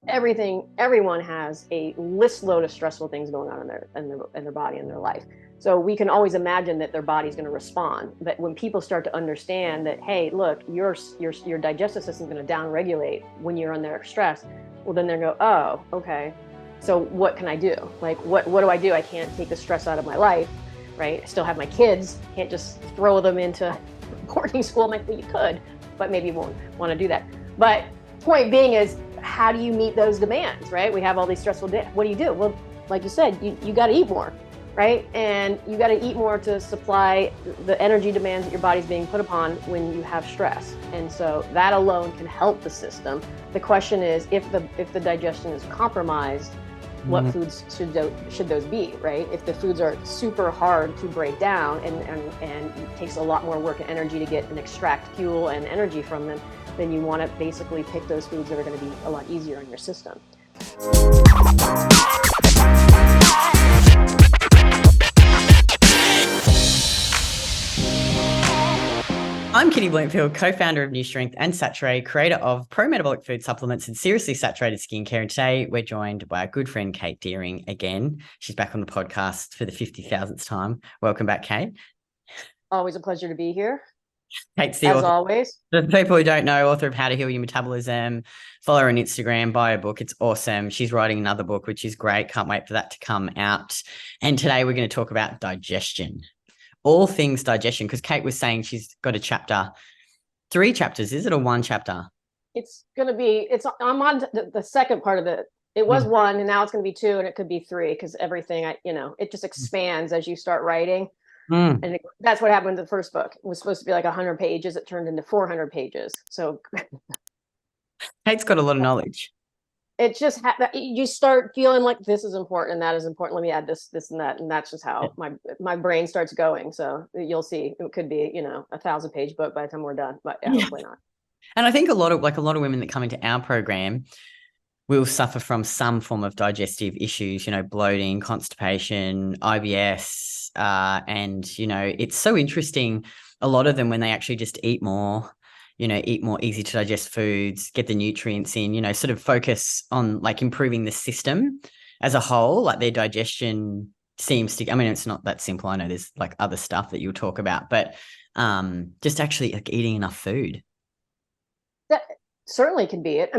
everyone has a list load of stressful things going on in their body and their life. So we can always imagine that their body's going to respond. But when people start to understand that, hey, look, your digestive system is going to downregulate when you're under stress, well, then they go, oh, okay. So what can I do? Like, what do I do? I can't take the stress out of my life, right? I still have my kids. Can't just throw them into boarding school. I'm like, well, you could, but maybe you won't want to do that. But point being is, how do you meet those demands, right? We have all these stressful days. What do? Well, like you said, you got to eat more, right? And you got to eat more to supply the energy demands that your body's being put upon when you have stress. And so that alone can help the system. The question is, if the digestion is compromised, what foods should those be, right? If the foods are super hard to break down and it takes a lot more work and energy to get and extract fuel and energy from them, then you want to basically pick those foods that are going to be a lot easier on your system. I'm Kitty Bloomfield, co-founder of New Strength and Saturée, creator of pro-metabolic food supplements and seriously saturated skincare. And today we're joined by our good friend, Kate Deering again. She's back on the podcast for the 50,000th time. Welcome back, Kate. Always a pleasure to be here. Kate's the As author. always. For people who don't know, author of How to Heal Your Metabolism. Follow her on Instagram, buy her book. It's awesome. She's writing another book, which is great. Can't wait for that to come out. And today we're going to talk about digestion. All things digestion, because Kate was saying she's got a chapter, 3 chapters, is it, or 1 chapter? It's going to be, I'm on the second part of it. It was 1 and now it's going to be 2 and it could be 3 because everything, it just expands as you start writing. And that's what happened with the first book. It was supposed to be like 100 pages. It turned into 400 pages. So Kate's got a lot of knowledge. It just you start feeling like this is important and that is important. Let me add this and that, and that's just how my brain starts going. So you'll see, it could be 1,000-page book by the time we're done, but hopefully not. And I think a lot of women that come into our program will suffer from some form of digestive issues, bloating, constipation, IBS, and it's so interesting. A lot of them, when they actually just eat more easy to digest foods, get the nutrients in, sort of focus on like improving the system as a whole, like their digestion seems to, it's not that simple. I know there's like other stuff that you'll talk about, but just actually like eating enough food. That certainly can be it.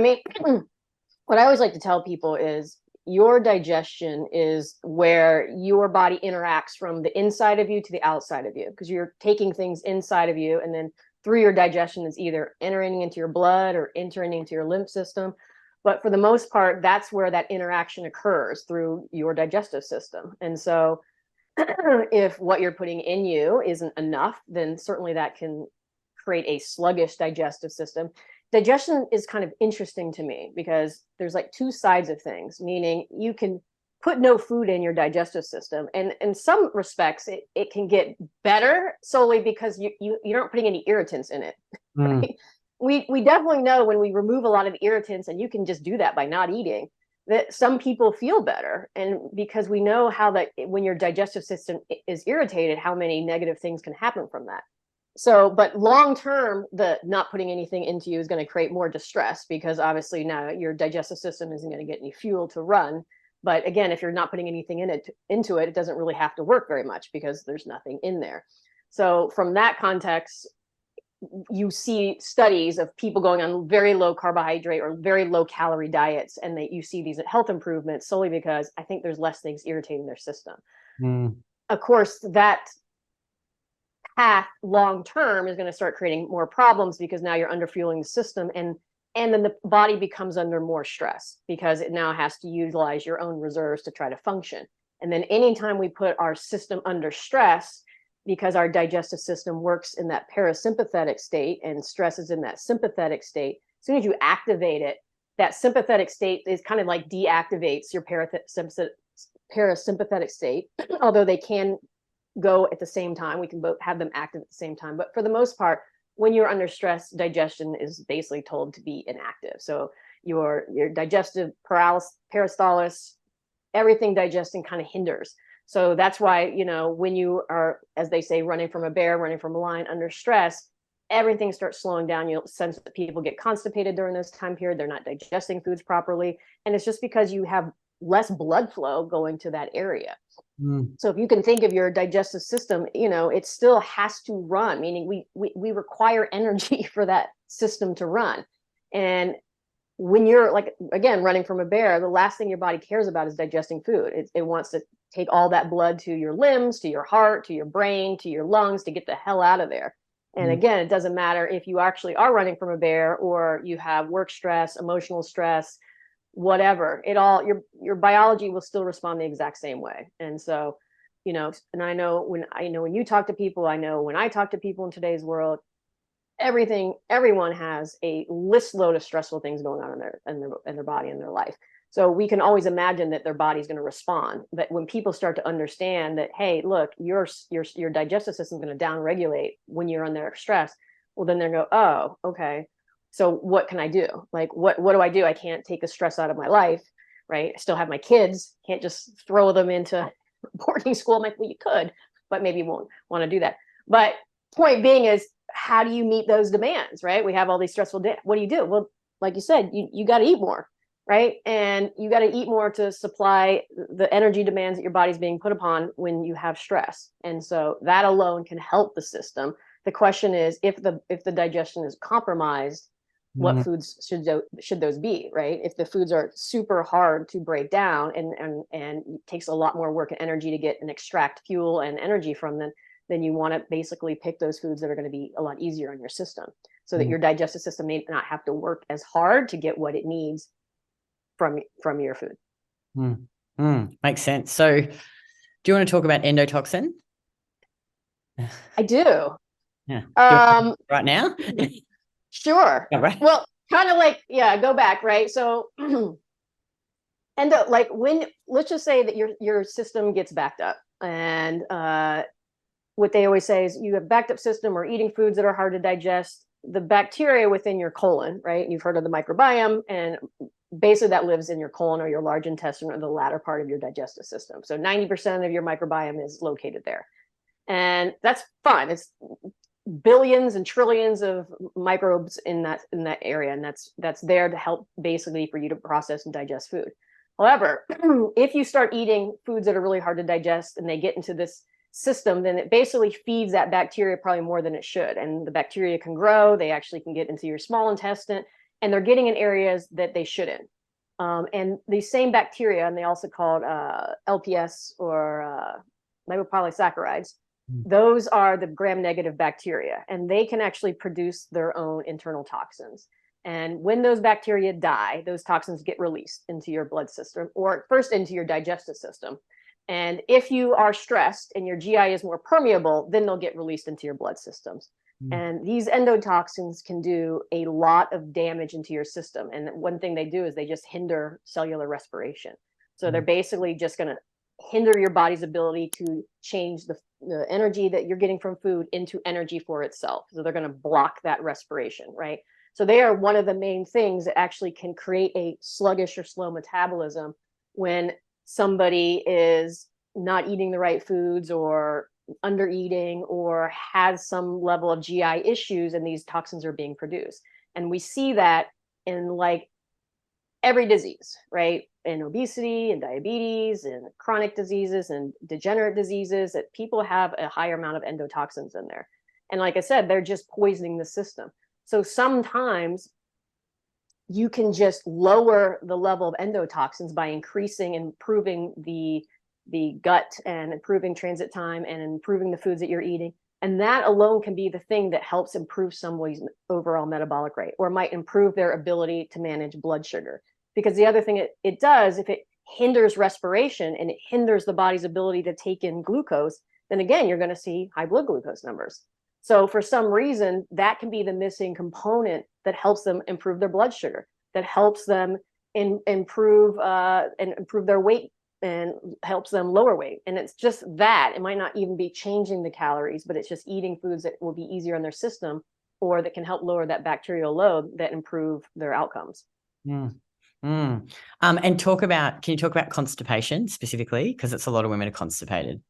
What I always like to tell people is your digestion is where your body interacts from the inside of you to the outside of you, because you're taking things inside of you and then through your digestion is either entering into your blood or entering into your lymph system. But for the most part, that's where that interaction occurs, through your digestive system. And so if what you're putting in you isn't enough, then certainly that can create a sluggish digestive system. Digestion is kind of interesting to me because there's like 2 sides of things, meaning you can put no food in your digestive system. And in some respects, it can get better solely because you're not putting any irritants in it. Right? We definitely know when we remove a lot of irritants, and you can just do that by not eating, that some people feel better. And because we know how that when your digestive system is irritated, how many negative things can happen from that. So, but long term, the not putting anything into you is going to create more distress, because obviously now your digestive system isn't going to get any fuel to run. But again, if you're not putting anything into it, it doesn't really have to work very much because there's nothing in there. So from that context, you see studies of people going on very low carbohydrate or very low calorie diets, and you see these health improvements solely because I think there's less things irritating their system. Of course, that path long term is going to start creating more problems because now you're underfueling the system, and then the body becomes under more stress because it now has to utilize your own reserves to try to function. And then anytime we put our system under stress, because our digestive system works in that parasympathetic state and stress is in that sympathetic state, as soon as you activate it, that sympathetic state is kind of like deactivates your parasympathetic state, although they can go at the same time. We can both have them active at the same time. But for the most part, when you're under stress, digestion is basically told to be inactive. So your digestive peristalsis, everything digesting kind of hinders. So that's why, when you are, as they say, running from a bear, running from a lion under stress, everything starts slowing down. You'll sense that people get constipated during this time period. They're not digesting foods properly. And it's just because you have less blood flow going to that area. So if you can think of your digestive system, it still has to run, meaning we require energy for that system to run. And when you're like, again, running from a bear, the last thing your body cares about is digesting food. It wants to take all that blood to your limbs, to your heart, to your brain, to your lungs, to get the hell out of there. And again, it doesn't matter if you actually are running from a bear or you have work stress, emotional stress, whatever. Your biology will still respond the exact same way. And so, and I know when you talk to people, I know when I talk to people in today's world, everyone has a list load of stressful things going on in their body and their life. So we can always imagine that their body's going to respond. But when people start to understand that, hey, look, your digestive system is going to downregulate when you're under stress, well, then they're go, oh, okay. So what can I do? Like, what do I do? I can't take the stress out of my life, right? I still have my kids. Can't just throw them into boarding school. I'm like, well, you could, but maybe you won't want to do that. But point being is, how do you meet those demands, right? We have all these stressful days. What do you do? Well, like you said, you got to eat more, right? And you got to eat more to supply the energy demands that your body's being put upon when you have stress. And so that alone can help the system. The question is, if the digestion is compromised, what foods should those be, right? If the foods are super hard to break down and it takes a lot more work and energy to get and extract fuel and energy from them, then you want to basically pick those foods that are going to be a lot easier on your system so that your digestive system may not have to work as hard to get what it needs from your food. Makes sense. So do you want to talk about endotoxin? I do. Yeah. Right now? Sure. Yeah, right. Well, kind of like, go back, right? So let's just say that your system gets backed up, and what they always say is you have backed up system or eating foods that are hard to digest. The bacteria within your colon, right? You've heard of the microbiome, and basically that lives in your colon or your large intestine or the latter part of your digestive system. So 90% of your microbiome is located there. And that's fine. It's billions and trillions of microbes in that area. And that's there to help basically for you to process and digest food. However, if you start eating foods that are really hard to digest and they get into this system, then it basically feeds that bacteria probably more than it should. And the bacteria can grow, they actually can get into your small intestine, and they're getting in areas that they shouldn't. And these same bacteria, and they also called LPS or lipopolysaccharides, those are the gram-negative bacteria, and they can actually produce their own internal toxins. And when those bacteria die, those toxins get released into your blood system, or first into your digestive system. And if you are stressed and your GI is more permeable, then they'll get released into your blood systems. And these endotoxins can do a lot of damage into your system. And one thing they do is they just hinder cellular respiration. So they're basically just going to hinder your body's ability to change the energy that you're getting from food into energy for itself. So they're going to block that respiration, right? So they are one of the main things that actually can create a sluggish or slow metabolism when somebody is not eating the right foods or under eating or has some level of GI issues, and these toxins are being produced. And we see that in like every disease, right? In obesity and diabetes and chronic diseases and degenerative diseases, that people have a higher amount of endotoxins in there. And like I said, they're just poisoning the system. So sometimes you can just lower the level of endotoxins by increasing and improving the gut and improving transit time and improving the foods that you're eating. And that alone can be the thing that helps improve somebody's overall metabolic rate, or might improve their ability to manage blood sugar. Because the other thing it does, if it hinders respiration and it hinders the body's ability to take in glucose, then again, you're going to see high blood glucose numbers. So for some reason, that can be the missing component that helps them improve their blood sugar, that helps them improve their weight and helps them lower weight. And it's just that. It might not even be changing the calories, but it's just eating foods that will be easier in their system or that can help lower that bacterial load that improve their outcomes. And can you talk about constipation specifically? Because it's a lot of women are constipated.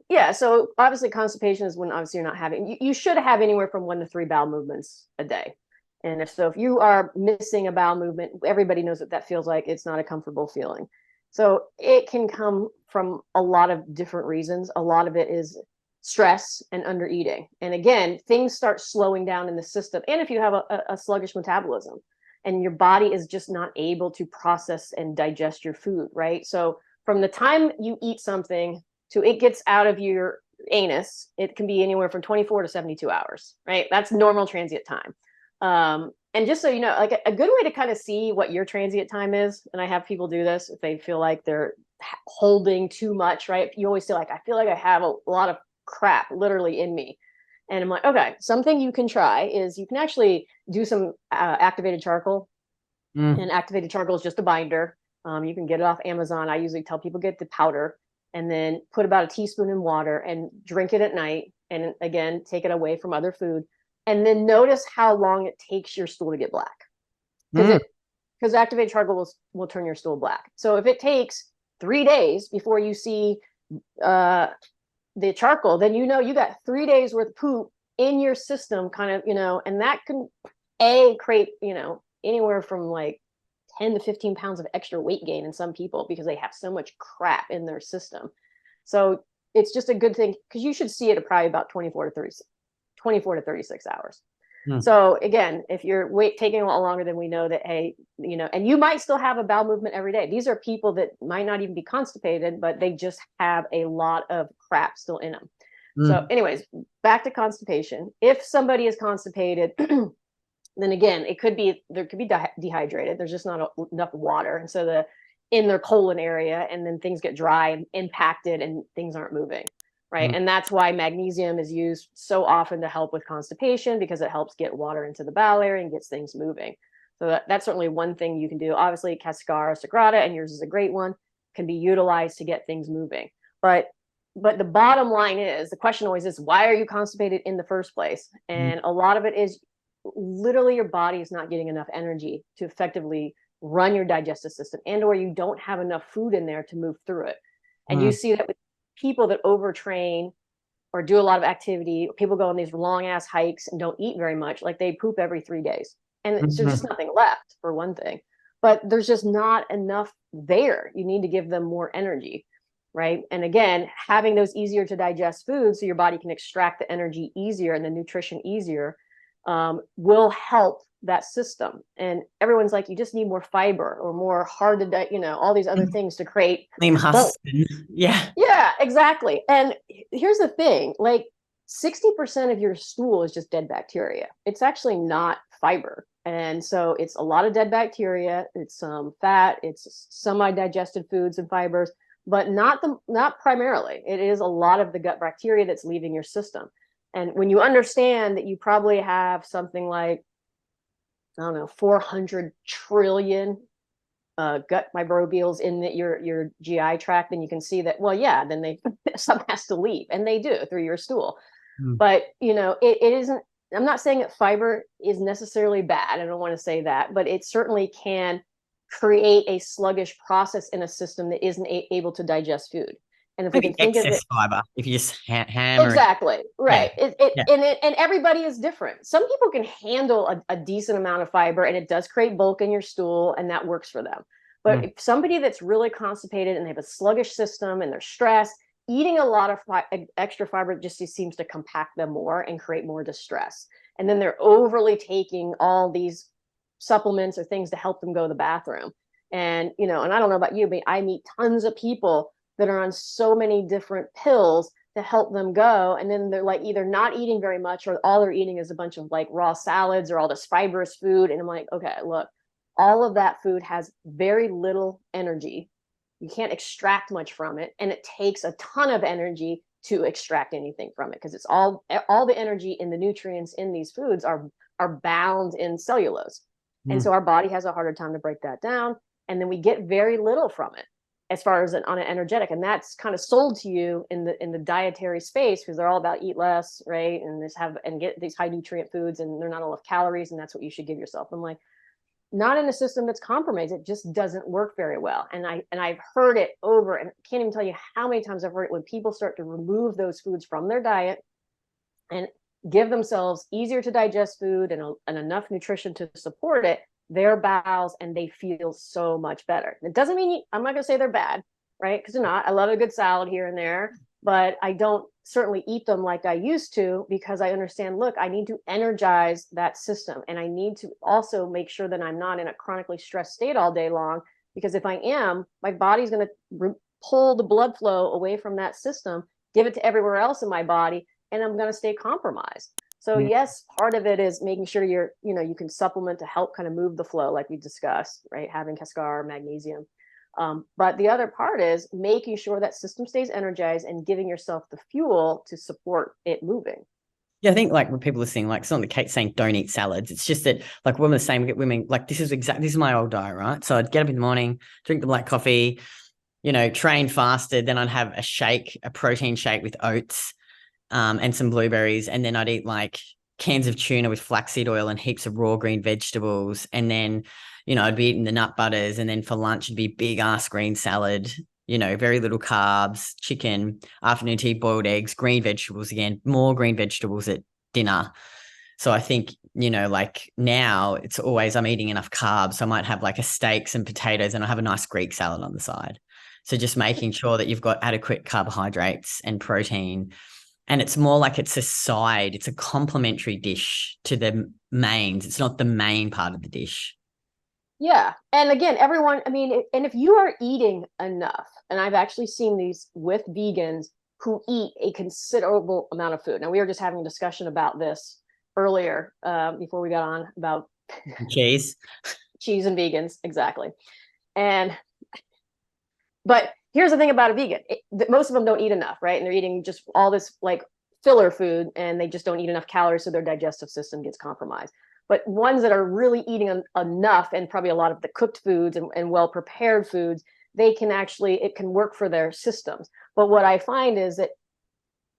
Yeah, so obviously constipation is when obviously you're not having, you should have anywhere from 1 to 3 bowel movements a day. And if you are missing a bowel movement, everybody knows what that feels like. It's not a comfortable feeling. So it can come from a lot of different reasons. A lot of it is stress and under eating. And again, things start slowing down in the system. And if you have a sluggish metabolism and your body is just not able to process and digest your food, right? So from the time you eat something to it gets out of your anus, it can be anywhere from 24 to 72 hours, right? That's normal transient time. And just so you know, like a good way to kind of see what your transient time is, and I have people do this if they feel like they're holding too much, right? You always say like, I feel like I have a lot of crap literally in me. And I'm like, okay, something you can try is you can actually do some activated charcoal. And activated charcoal is just a binder. You can get it off Amazon. I usually tell people get the powder and then put about a teaspoon in water and drink it at night. And again, take it away from other food. And then notice how long it takes your stool to get black. Because activated charcoal will turn your stool black. So if it takes 3 days before you see the charcoal, then you know you got 3 days worth of poop in your system, kind of, and that can create, anywhere from like 10 to 15 pounds of extra weight gain in some people because they have so much crap in their system. So it's just a good thing because you should see it at probably about 24 to 36 hours. So again, if you're taking a lot longer, then we know that, hey, and you might still have a bowel movement every day. These are people that might not even be constipated, but they just have a lot of crap still in them. So anyways, back to constipation. If somebody is constipated, then again, there could be dehydrated. There's just not enough water. And so in their colon area, and then things get dry and impacted and things aren't moving. Right. And that's why magnesium is used so often to help with constipation, because it helps get water into the bowel area and gets things moving. So that's certainly one thing you can do. Obviously, Cascara sagrada, and yours is a great one, can be utilized to get things moving. But the bottom line is, the question always is, why are you constipated in the first place? And a lot of it is literally your body is not getting enough energy to effectively run your digestive system, or you don't have enough food in there to move through it. And you see that with people that overtrain or do a lot of activity. People go on these long ass hikes and don't eat very much. Like they poop every 3 days, and there's just nothing left, for one thing. But there's just not enough there. You need to give them more energy, right? And again, having those easier to digest foods so your body can extract the energy easier and the nutrition easier will help that system. And everyone's like, you just need more fiber or more hard to all these other things to create bulk. Yeah, exactly. And here's the thing, like 60% of your stool is just dead bacteria. It's actually not fiber. And so it's a lot of dead bacteria, it's some fat, it's semi-digested foods and fibers, but not primarily. It is a lot of the gut bacteria that's leaving your system. And when you understand that you probably have something like, I don't know, 400 trillion gut microbials in your GI tract, then you can see that, well, yeah, then some has to leave, and they do through your stool. But it isn't. I'm not saying that fiber is necessarily bad. I don't want to say that, but it certainly can create a sluggish process in a system that isn't able to digest food. And if we can think of it, fiber, if you just hammer exactly right, and everybody is different. Some people can handle a decent amount of fiber, and it does create bulk in your stool, and that works for them. But if somebody that's really constipated and they have a sluggish system and they're stressed, eating a lot of extra fiber just seems to compact them more and create more distress. And then they're overly taking all these supplements or things to help them go to the bathroom. And and I don't know about you, but I meet tons of people that are on so many different pills to help them go. And then they're like either not eating very much, or all they're eating is a bunch of like raw salads or all this fibrous food. And I'm like, okay, look, all of that food has very little energy. You can't extract much from it. And it takes a ton of energy to extract anything from it, because it's all the energy in the nutrients in these foods are bound in cellulose. And so our body has a harder time to break that down. And then we get very little from it as far as on an energetic. And that's kind of sold to you in the dietary space, because they're all about eat less, right? And get these high nutrient foods, and they're not enough calories, and that's what you should give yourself. I'm like, not in a system that's compromised, it just doesn't work very well. And I've heard it over, and can't even tell you how many times I've heard it when people start to remove those foods from their diet and give themselves easier to digest food and enough nutrition to support it, their bowels, and they feel so much better. It doesn't mean I'm not going to say they're bad, right? Because they're not. I love a good salad here and there, but I don't certainly eat them like I used to, because I understand, look, I need to energize that system. And I need to also make sure that I'm not in a chronically stressed state all day long, because if I am, my body's going to pull the blood flow away from that system, give it to everywhere else in my body, and I'm going to stay compromised. So yes, part of it is making sure you can supplement to help kind of move the flow, like we discussed, right? Having Cascar, magnesium. But the other part is making sure that system stays energized and giving yourself the fuel to support it moving. Yeah, I think like when people are saying, like, it's not the case saying don't eat salads. It's just that, like, women are saying, women, like, this is my old diet, right? So I'd get up in the morning, drink the black coffee, train fasted, then I'd have a protein shake with oats, and some blueberries, and then I'd eat like cans of tuna with flaxseed oil and heaps of raw green vegetables, and then I'd be eating the nut butters, and then for lunch it'd be big ass green salad, very little carbs, chicken, afternoon tea, boiled eggs, green vegetables again, more green vegetables at dinner. So I think, like now it's always I'm eating enough carbs. So I might have like a steak, some potatoes, and I'll have a nice Greek salad on the side. So just making sure that you've got adequate carbohydrates and protein. And it's more like it's a side, it's a complementary dish to the mains. It's not the main part of the dish. Yeah. And again, everyone, and if you are eating enough, and I've actually seen these with vegans who eat a considerable amount of food. Now, we were just having a discussion about this earlier, before we got on, about cheese and vegans. Exactly. But here's the thing about a vegan. Most of them don't eat enough, right? And they're eating just all this like filler food, and they just don't eat enough calories, so their digestive system gets compromised. But ones that are really eating enough, and probably a lot of the cooked foods and well-prepared foods, it can work for their systems. But what I find is that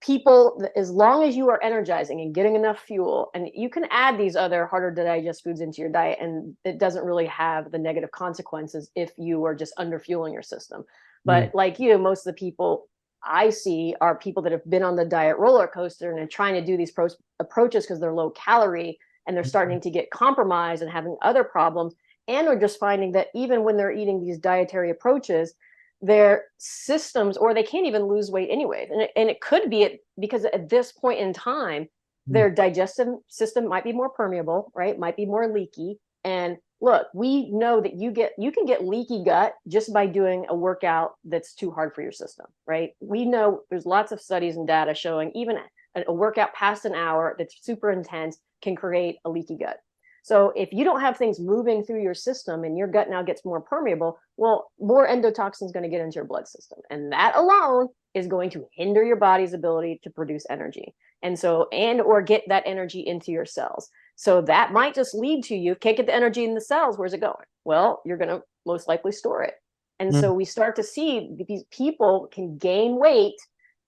people, as long as you are energizing and getting enough fuel, and you can add these other harder to digest foods into your diet, and it doesn't really have the negative consequences if you are just under fueling your system. But like you, most of the people I see are people that have been on the diet roller coaster and are trying to do these approaches because they're low calorie, and they're starting to get compromised and having other problems, and are just finding that even when they're eating these dietary approaches, their systems, or they can't even lose weight anyway. And it could be because at this point in time, their digestive system might be more permeable, right? Might be more leaky. And look, we know that you can get leaky gut just by doing a workout that's too hard for your system, right? We know there's lots of studies and data showing even a workout past an hour that's super intense can create a leaky gut. So if you don't have things moving through your system and your gut now gets more permeable, well, more endotoxins going to get into your blood system. And that alone is going to hinder your body's ability to produce energy. Or get that energy into your cells. So that might just lead to you can't get the energy in the cells. Where's it going? Well, you're going to most likely store it. And so we start to see these people can gain weight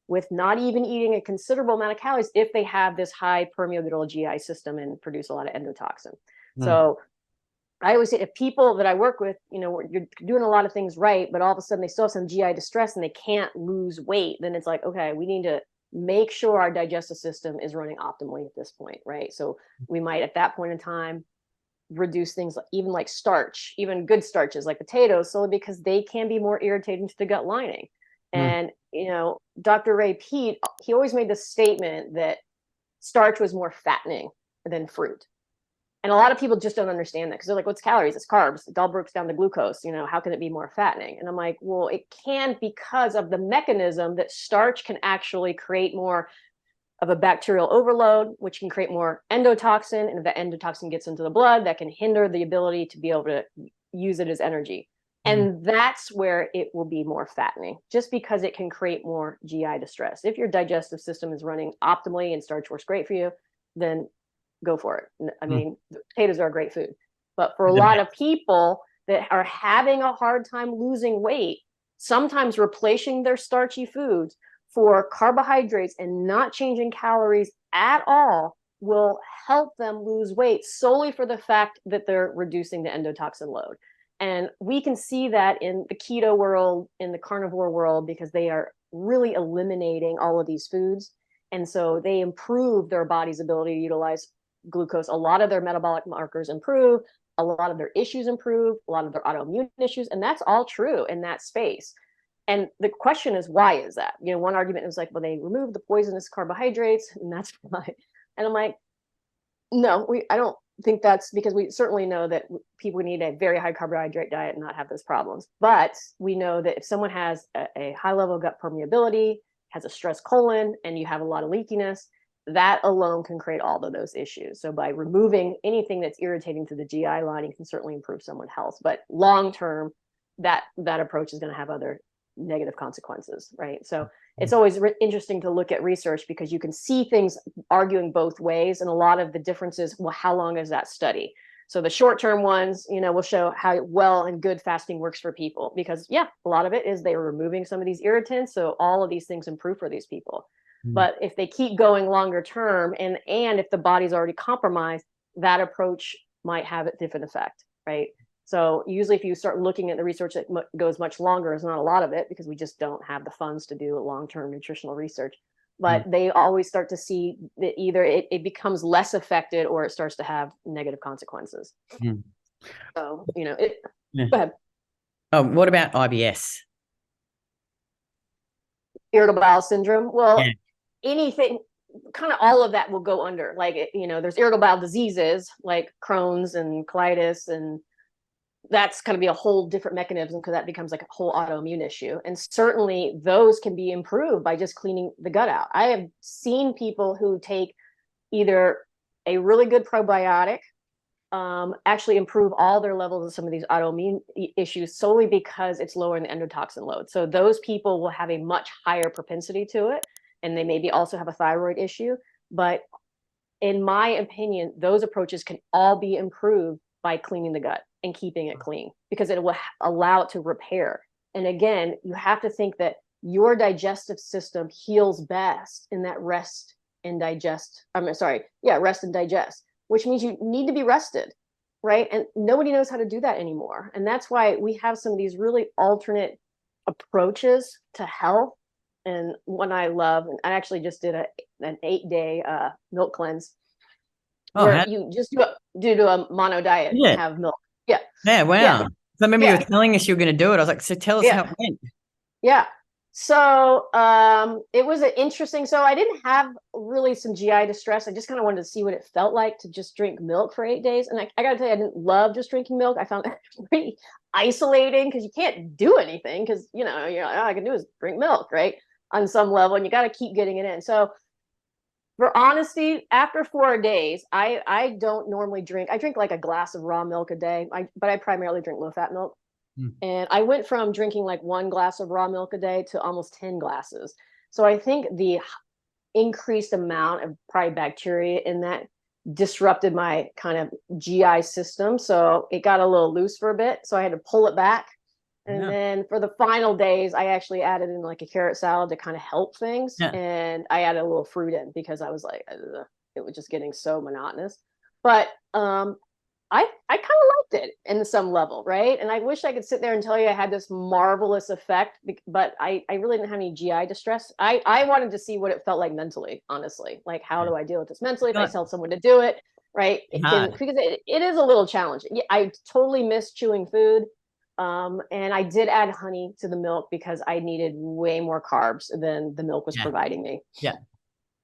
with not even eating a considerable amount of calories if they have this high permeable GI system and produce a lot of endotoxin. So I always say, if people that I work with, you're doing a lot of things right, but all of a sudden they still have some GI distress and they can't lose weight, then it's like, okay, we need to make sure our digestive system is running optimally at this point, right? So we might at that point in time reduce things even like starch, even good starches like potatoes, solely because they can be more irritating to the gut lining. And Dr. Ray Peat, he always made this statement that starch was more fattening than fruit. And a lot of people just don't understand that, because they're like, what's calories? It's carbs. It all breaks down to glucose. How can it be more fattening? And I'm like, well, it can, because of the mechanism that starch can actually create more of a bacterial overload, which can create more endotoxin. And if the endotoxin gets into the blood, that can hinder the ability to be able to use it as energy. And that's where it will be more fattening, just because it can create more GI distress. If your digestive system is running optimally and starch works great for you, then go for it. I mean, potatoes are a great food. But for a lot of people that are having a hard time losing weight, sometimes replacing their starchy foods for carbohydrates and not changing calories at all will help them lose weight solely for the fact that they're reducing the endotoxin load. And we can see that in the keto world, in the carnivore world, because they are really eliminating all of these foods. And so they improve their body's ability to utilize glucose. A lot of their metabolic markers improve, a lot of their issues improve, a lot of their autoimmune issues, and that's all true in that space. And the question is, why is that? You know, one argument was like, well, they removed the poisonous carbohydrates, and that's why. And I'm like, no, I don't think that's, because we certainly know that people need a very high carbohydrate diet and not have those problems. But we know that if someone has a high level of gut permeability, has a stress colon, and you have a lot of leakiness, that alone can create all of those issues. So by removing anything that's irritating to the GI lining can certainly improve someone's health. But long term, that approach is going to have other negative consequences, right? So it's always interesting to look at research, because you can see things arguing both ways, and a lot of the differences, well, how long is that study? So the short-term ones, you know, will show how well and good fasting works for people, because yeah, a lot of it is they were removing some of these irritants, so all of these things improve for these people. But if they keep going longer term, and if the body's already compromised, that approach might have a different effect, right? So usually if you start looking at the research that goes much longer, there's not a lot of it, because we just don't have the funds to do long-term nutritional research. But they always start to see that either it becomes less affected, or it starts to have negative consequences. So, you know, go ahead. Oh, what about IBS? Irritable bowel syndrome. Well, anything, kind of all of that will go under. Like, you know, there's irritable bowel diseases like Crohn's and colitis, and that's going to be a whole different mechanism, because that becomes like a whole autoimmune issue. And certainly those can be improved by just cleaning the gut out. I have seen people who take either a really good probiotic, actually improve all their levels of some of these autoimmune issues, solely because it's lowering the endotoxin load. So those people will have a much higher propensity to it, and they maybe also have a thyroid issue. But in my opinion, those approaches can all be improved by cleaning the gut and keeping it clean, because it will allow it to repair. And again, you have to think that your digestive system heals best in that rest and digest, which means you need to be rested, right? And nobody knows how to do that anymore. And that's why we have some of these really alternate approaches to health. And one I love, and I actually just did an 8-day milk cleanse, where you just do a mono diet and have milk. Yeah, wow. Yeah. So I remember you were telling us you were going to do it. I was like, so tell us how it went. Yeah. So it was an interesting, so I didn't have really some GI distress. I just kind of wanted to see what it felt like to just drink milk for 8 days. And I got to tell you, I didn't love just drinking milk. I found it pretty isolating, because you can't do anything, because, you know, you're like, all I can do is drink milk, right? On some level, and you got to keep getting it in. So for honesty, after 4 days, I don't normally drink. I drink like a glass of raw milk a day, but I primarily drink low-fat milk. And I went from drinking like 1 glass of raw milk a day to almost 10 glasses. So I think the increased amount of probably bacteria in that disrupted my kind of GI system. So it got a little loose for a bit. So I had to pull it back. And then for the final days, I actually added in like a carrot salad to kind of help things. And I added a little fruit in, because I was like, it was just getting so monotonous. But I kind of liked it in some level, right? And I wish I could sit there and tell you I had this marvelous effect, but I really didn't have any GI distress. I wanted to see what it felt like mentally, honestly. Like, how do I deal with this mentally if I tell someone to do it, right? Because it is a little challenging. I totally miss chewing food. And I did add honey to the milk, because I needed way more carbs than the milk was providing me.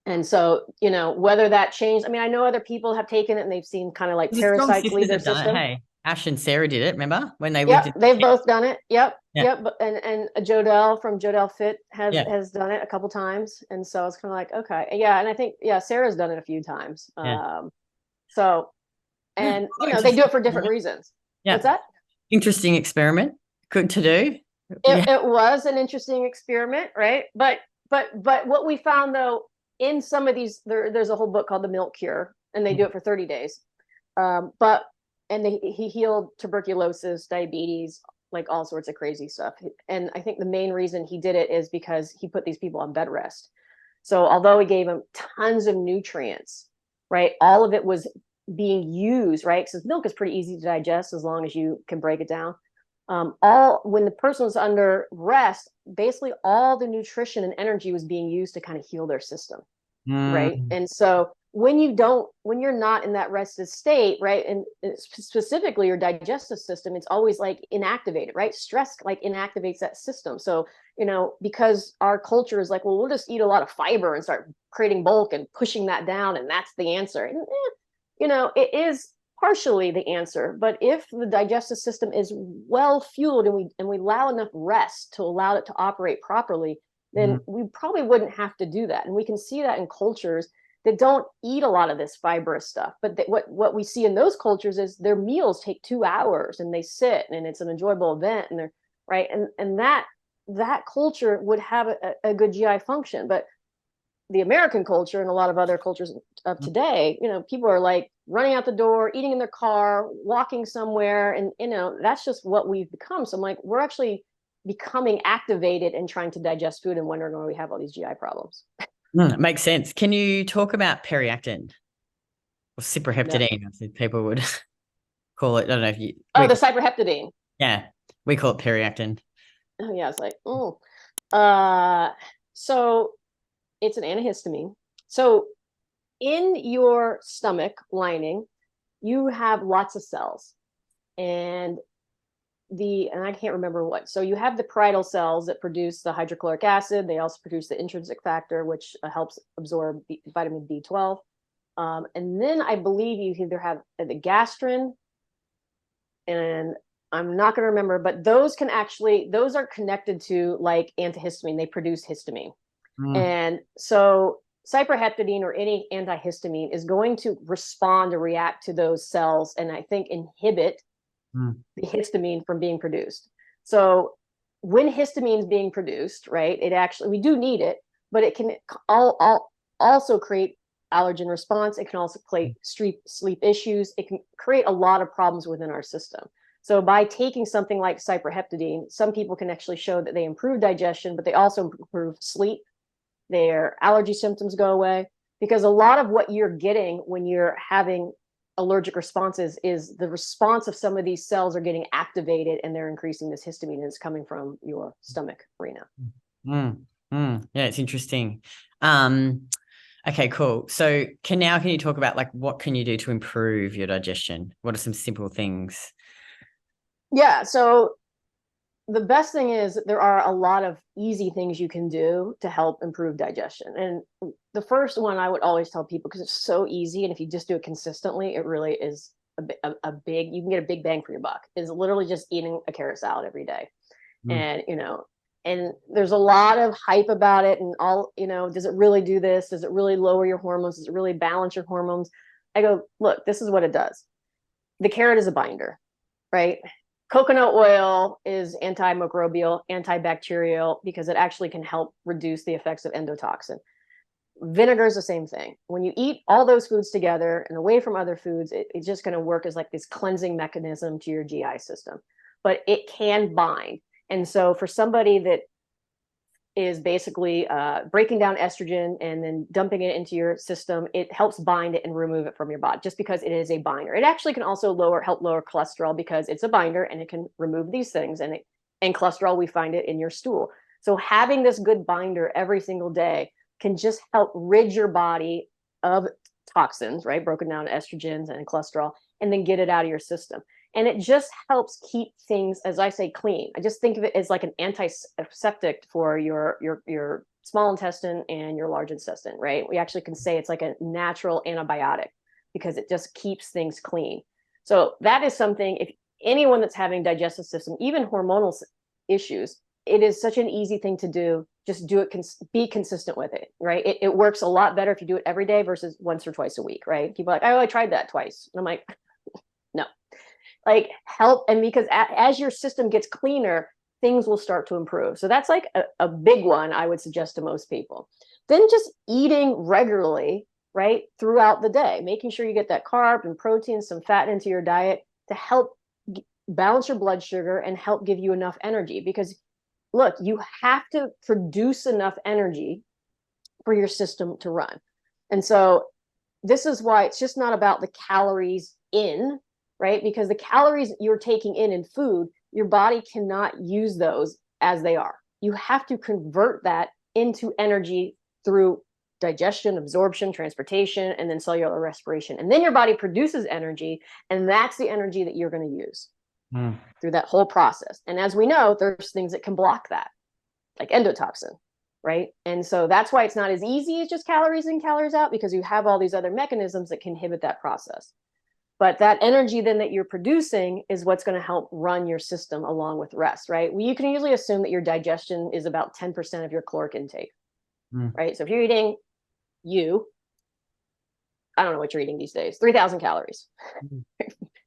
And so, you know, whether that changed, I mean, I know other people have taken it and they've seen kind of like parasites leave their system. Hey, Ash and Sarah did it, remember? When they they've both done it. Yep. And Jodelle from Jodelle Fit has done it a couple times. And so it's kind of like, okay. Yeah. And I think, Sarah's done it a few times. So, and you know, they do it for different reasons. What's that? Interesting experiment. Good to do. It was an interesting experiment, right? But what we found, though, in some of these, there's a whole book called The Milk Cure, and they do it for 30 days. He healed tuberculosis, diabetes, like all sorts of crazy stuff. And I think the main reason he did it is because he put these people on bed rest. So although he gave them tons of nutrients, right? All of it was being used, right? Because milk is pretty easy to digest as long as you can break it down. When the person was under rest, basically all the nutrition and energy was being used to kind of heal their system, right? Mm. And so when you're not in that rested state, right, and specifically your digestive system, it's always like inactivated, right? Stress like inactivates that system. So, because our culture is like, well, we'll just eat a lot of fiber and start creating bulk and pushing that down, and that's the answer. And it is partially the answer, but if the digestive system is well fueled and we allow enough rest to allow it to operate properly, then we probably wouldn't have to do that. And we can see that in cultures that don't eat a lot of this fibrous stuff. But what we see in those cultures is their meals take 2 hours and they sit and it's an enjoyable event, and they're right. And that culture would have a good GI function. But the American culture and a lot of other cultures of today, people are like running out the door, eating in their car, walking somewhere. And, that's just what we've become. So I'm like, we're actually becoming activated and trying to digest food and wondering why we have all these GI problems. Makes sense. Can you talk about Periactin or No. cyproheptadine, as people would call it? I don't know if you. Oh, the cyproheptadine. Yeah, we call it Periactin. Oh, yeah. It's like, so it's an antihistamine. So in your stomach lining, you have lots of cells, and I can't remember what. So you have the parietal cells that produce the hydrochloric acid. They also produce the intrinsic factor, which helps absorb vitamin B12. And then I believe you either have the gastrin, and I'm not going to remember, but those are connected to like antihistamine. They produce histamine. And so cyproheptadine or any antihistamine is going to respond or react to those cells and I think inhibit the histamine from being produced. So when histamine is being produced, right, we do need it, but it can also create allergen response. It can also create sleep issues. It can create a lot of problems within our system. So by taking something like cyproheptadine, some people can actually show that they improve digestion, but they also improve sleep. Their allergy symptoms go away, because a lot of what you're getting when you're having allergic responses is the response of some of these cells are getting activated and they're increasing this histamine, and it's coming from your stomach arena. Yeah, it's interesting. Okay, cool. So can you talk about like what can you do to improve your digestion? What are some simple things? Yeah, so the best thing is that there are a lot of easy things you can do to help improve digestion. And the first one I would always tell people, because it's so easy, and if you just do it consistently, it really is you can get a big bang for your buck, is literally just eating a carrot salad every day. And, and there's a lot of hype about it and all, does it really do this? Does it really lower your hormones? Does it really balance your hormones? I go, look, this is what it does. The carrot is a binder, right? Coconut oil is antimicrobial, antibacterial, because it actually can help reduce the effects of endotoxin. Vinegar is the same thing. When you eat all those foods together and away from other foods, it's just going to work as like this cleansing mechanism to your GI system. But it can bind. And so for somebody that is basically breaking down estrogen and then dumping it into your system, it helps bind it and remove it from your body, just because it is a binder. It actually can also help lower cholesterol, because it's a binder and it can remove these things. And cholesterol, we find it in your stool. So having this good binder every single day can just help rid your body of toxins, right? Broken down estrogens and cholesterol, and then get it out of your system. And it just helps keep things, as I say, clean. I just think of it as like an antiseptic for your small intestine and your large intestine, right? We actually can say it's like a natural antibiotic, because it just keeps things clean. So that is something, if anyone that's having digestive system, even hormonal issues, it is such an easy thing to do. Just do it, be consistent with it, right? It works a lot better if you do it every day versus once or twice a week, right? People are like, oh, I tried that twice. And I'm like, no. Like, help. And because as your system gets cleaner, things will start to improve. So that's like a big one I would suggest to most people. Then just eating regularly, right, throughout the day, making sure you get that carb and protein, some fat into your diet to help balance your blood sugar and help give you enough energy. Because look, you have to produce enough energy for your system to run. And so this is why it's just not about the calories in, right? Because the calories you're taking in food, your body cannot use those as they are. You have to convert that into energy through digestion, absorption, transportation, and then cellular respiration. And then your body produces energy, and that's the energy that you're going to use through that whole process. And as we know, there's things that can block that, like endotoxin, right? And so that's why it's not as easy as just calories in, calories out, because you have all these other mechanisms that can inhibit that process. But that energy then that you're producing is what's going to help run your system along with rest, right? Well, you can usually assume that your digestion is about 10% of your caloric intake, right? So if you're eating, I don't know what you're eating these days, 3,000 calories,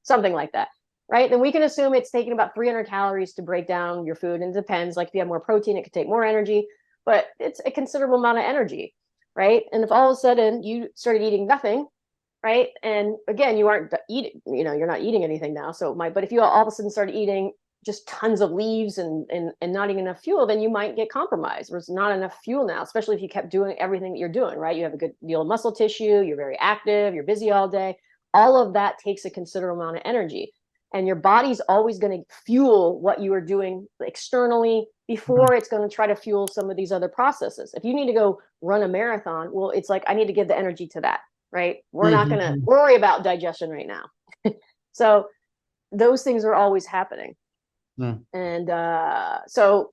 something like that, right? Then we can assume it's taking about 300 calories to break down your food. And it depends, like if you have more protein, it could take more energy, but it's a considerable amount of energy, right? And if all of a sudden you started eating nothing, right? And again, you aren't eating, you're not eating anything now. So but if you all of a sudden start eating just tons of leaves and not eating enough fuel, then you might get compromised. There's not enough fuel now, especially if you kept doing everything that you're doing, right? You have a good deal of muscle tissue, you're very active, you're busy all day. All of that takes a considerable amount of energy. And your body's always going to fuel what you are doing externally before it's going to try to fuel some of these other processes. If you need to go run a marathon, well, it's like, I need to give the energy to that, right? We're not going to worry about digestion right now. So those things are always happening. And so